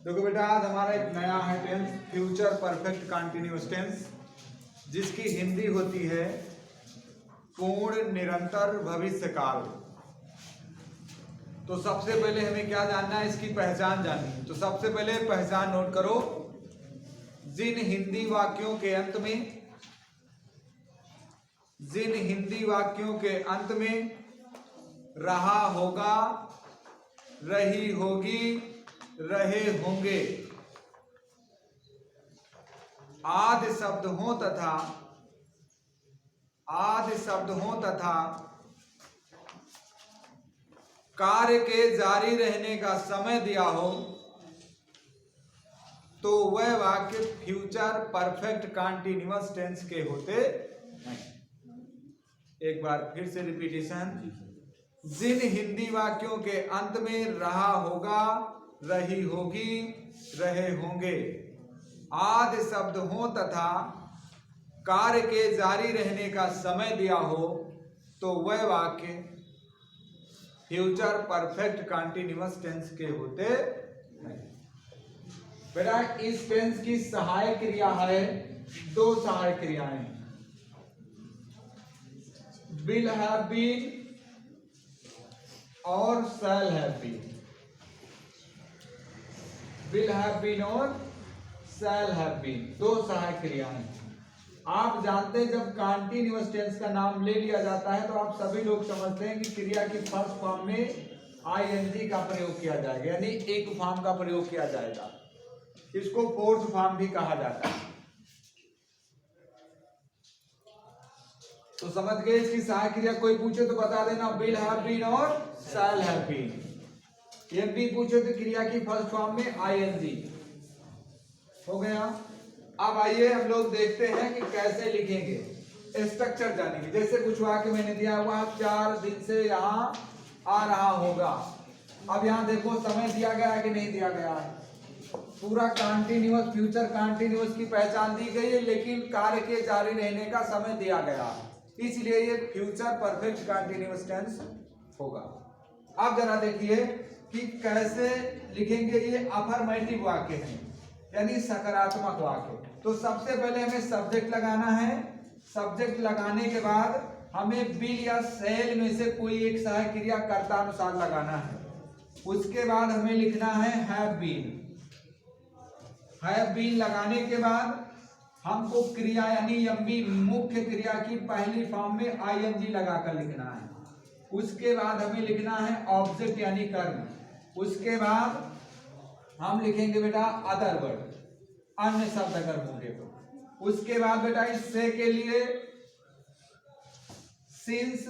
देखो बेटा, आज हमारा एक नया है tense, future perfect continuous tense, जिसकी हिंदी होती है पूर्ण निरंतर भविष्य काल। तो सबसे पहले हमें क्या जानना है, इसकी पहचान जाननी है। तो सबसे पहले पहचान नोट करो। जिन हिंदी वाक्यों के अंत में रहा होगा, रही होगी, रहे होंगे आदि शब्द हो तथा कार्य के जारी रहने का समय दिया हो, तो वह वाक्य फ्यूचर परफेक्ट कंटीन्यूअस टेंस के होते हैं। एक बार फिर से रिपीटिशन। जिन हिंदी वाक्यों के अंत में रहा होगा, रही होगी, रहे होंगे आदि शब्द हो तथा कार्य के जारी रहने का समय दिया हो, तो वह वाक्य फ्यूचर परफेक्ट कंटीन्यूअस टेंस के होते हैं। बेटा, इस टेंस की सहायक क्रिया है, दो सहायक क्रियाएं, विल हैव बीन और shall have been. Will have been और शैल हैव बीन, दो सहायक क्रियाएं। आप जानते हैं जब कंटीन्यूअस टेंस का नाम ले लिया जाता है तो आप सभी लोग समझते हैं कि क्रिया की फर्स्ट फॉर्म में आईएनजी का प्रयोग किया जाएगा, यानी एक फॉर्म का प्रयोग किया जाएगा। इसको फोर्थ फॉर्म भी कहा जाता है। तो समझ गए इसकी सहायक क्रिया। कोई पूछे तो बता देना, विल हैव बीन और शैल हैव बीन। ये भी पूछे तो क्रिया की फर्स्ट फॉर्म में आईएनजी हो गया। अब आइए हम लोग देखते हैं कि कैसे लिखेंगे, स्ट्रक्चर जानेंगे। जैसे कुछ वाक्य मैंने दिया हुआ, 4 दिन से यहाँ आ रहा होगा। अब यहाँ देखो समय दिया गया है कि नहीं दिया गया है। पूरा कंटीन्यूअस फ्यूचर कंटीन्यूअस की पहचान दी गई है, लेकिन कार्य के जारी रहने का समय दिया गया है, इसलिए ये फ्यूचर परफेक्ट कंटीन्यूअस टेंस होगा। अब जरा देखिए कि कैसे लिखेंगे। ये अफर्मेटिव वाक्य है, यानी सकारात्मक वाक्य। तो सबसे पहले हमें सब्जेक्ट लगाना है। सब्जेक्ट लगाने के बाद हमें विल या शैल में से कोई एक सहायक क्रिया कर्ता अनुसार लगाना है। उसके बाद हमें लिखना है हैव बीन। हैव बीन लगाने के बाद हमको क्रिया यानी एमबी मुख्य क्रिया की पहली फॉर्म में आईएनजी लगाकर लिखना है। उसके बाद हमें लिखना है ऑब्जेक्ट यानी कर्म। उसके बाद हम लिखेंगे बेटा अदर वर्ड, अन्य शब्द अगर होंगे तो। उसके बाद बेटा इस से के लिए सिंस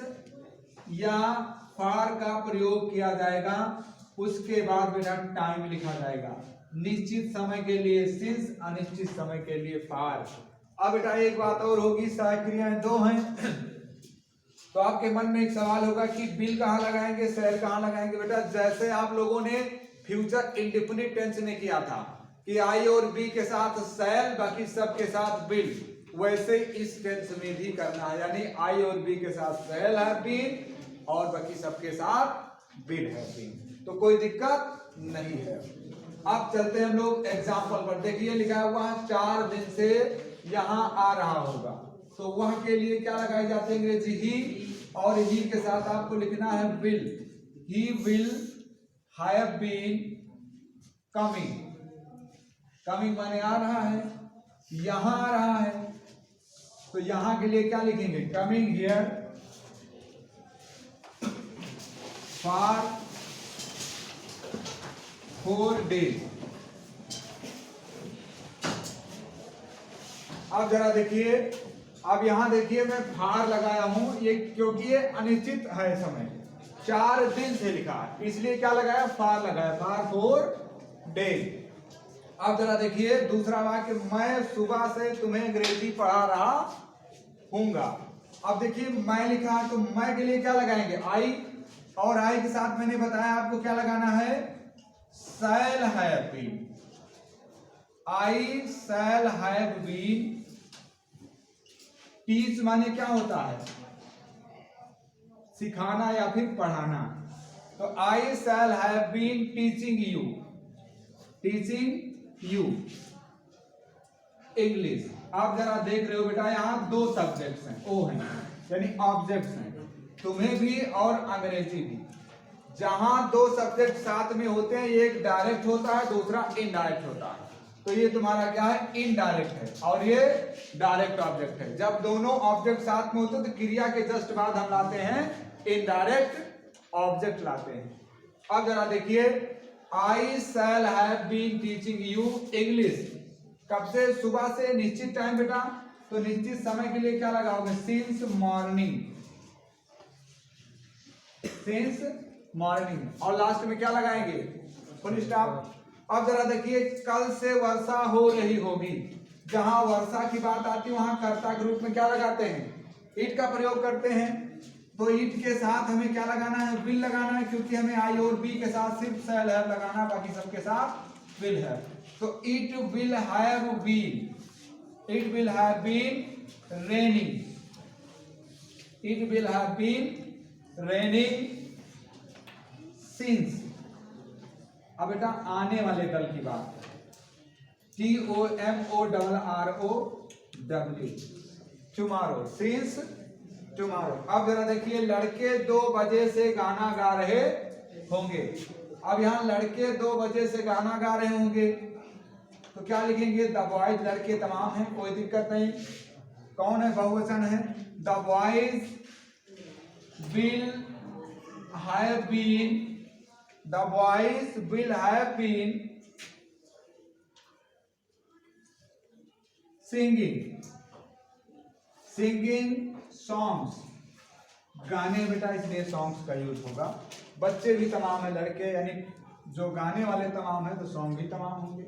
या फॉर का प्रयोग किया जाएगा। उसके बाद बेटा टाइम लिखा जाएगा, निश्चित समय के लिए सिंस, अनिश्चित समय के लिए फॉर। अब बेटा एक बात और होगी, सहायक क्रियाएं दो हैं। तो आपके मन में एक सवाल होगा कि विल कहाँ लगाएंगे, शैल कहाँ लगाएंगे। बेटा जैसे आप लोगों ने फ्यूचर इंडेफिनिट टेंस में किया था कि आई और बी के साथ शैल, बाकी सब के साथ विल, वैसे इस टेंस में भी करना है, यानी आई और बी के साथ शैल हैव बीन और बाकी सबके साथ विल हैव बीन। तो कोई दिक्कत नहीं है। अब चलते हैं हम लोग एग्जाम्पल पर। देखिए लिखा हुआ है 4 दिन से यहाँ आ रहा होगा। तो वह के लिए क्या लगाई जाती है अंग्रेजी ही, और ही के साथ आपको लिखना है will. He will have been coming. Coming माने आ रहा है, यहां आ रहा है। तो यहां के लिए क्या लिखेंगे, कमिंग हियर फॉर 4 days। अब जरा देखिए, अब यहां देखिए मैं फार लगाया हूं, ये क्योंकि ये अनिश्चित है समय, 4 दिन से लिखा है, इसलिए क्या लगाया, फार लगाया, फार 4 days। अब जरा देखिए दूसरा वाक्य, मैं सुबह से तुम्हें अंग्रेजी पढ़ा रहा हूंगा। अब देखिए मैं लिखा है, तो मैं के लिए क्या लगाएंगे, आई, और आई के साथ मैंने बताया आपको क्या लगाना है, shall have been. I shall have been. Teach माने क्या होता है, सिखाना या फिर पढ़ाना। तो I shall have been teaching you. Teaching you English. आप जरा देख रहे हो बेटा, यहाँ दो सब्जेक्ट्स हैं, ओ हैं यानी ऑब्जेक्ट्स हैं, तुम्हें भी और अंग्रेजी भी। जहां दो सब्जेक्ट साथ में होते हैं, एक डायरेक्ट होता है, दूसरा इनडायरेक्ट होता है। तो ये तुम्हारा क्या है, इनडायरेक्ट है, और ये डायरेक्ट ऑब्जेक्ट है। जब दोनों ऑब्जेक्ट साथ में होते हैं तो क्रिया के जस्ट बाद हम लाते हैं इनडायरेक्ट ऑब्जेक्ट लाते हैं। अब जरा देखिए, I shall have been teaching you English. कब से? सुबह से। निश्चित टाइम बेटा, तो निश्चित समय के लिए क्या लगाओगे? Since morning, since morning. और लास्ट में क्या लगाएंगे? Full stop. अब जरा देखिए, कल से वर्षा हो रही होगी। जहां वर्षा की बात आती है वहां कर्ता के रूप में क्या लगाते हैं? इट का प्रयोग करते हैं। तो इट के साथ हमें क्या लगाना है? विल लगाना है, क्योंकि हमें आई और बी के साथ सिर्फ शैल हैव लगाना, बाकी सबके साथ विल है। तो it will have been, it will have been raining, it will have been raining since. अब बेटा आने वाले कल की बात है, TOMORROW, टुमारो, सिंस टुमारो। अब जरा देखिए, लड़के 2 बजे से गाना गा रहे होंगे। अब यहाँ लड़के 2 बजे से गाना गा रहे होंगे, तो क्या लिखेंगे? द बॉयज, लड़के तमाम हैं, कोई दिक्कत नहीं। कौन है? बहुवचन है। The boys will have been, the boys will have been singing songs, गाने बेटा, इसलिए सॉन्ग्स का यूज होगा। बच्चे भी तमाम है, लड़के यानी जो गाने वाले तमाम है, तो सॉन्ग भी तमाम होंगे।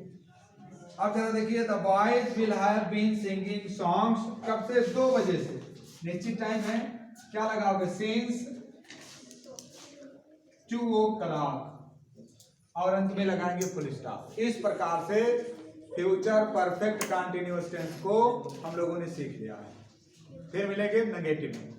अब जरा देखिए, the boys will have been singing songs. कब से? 2 बजे से। निश्चित टाइम है, क्या लगाओगे? सिंस 2 o'clock, और अंत में लगाएंगे फुल स्टॉप। इस प्रकार से फ्यूचर परफेक्ट कंटीन्यूअस टेंस को हम लोगों ने सीख लिया है। फिर मिलेंगे नेगेटिव में।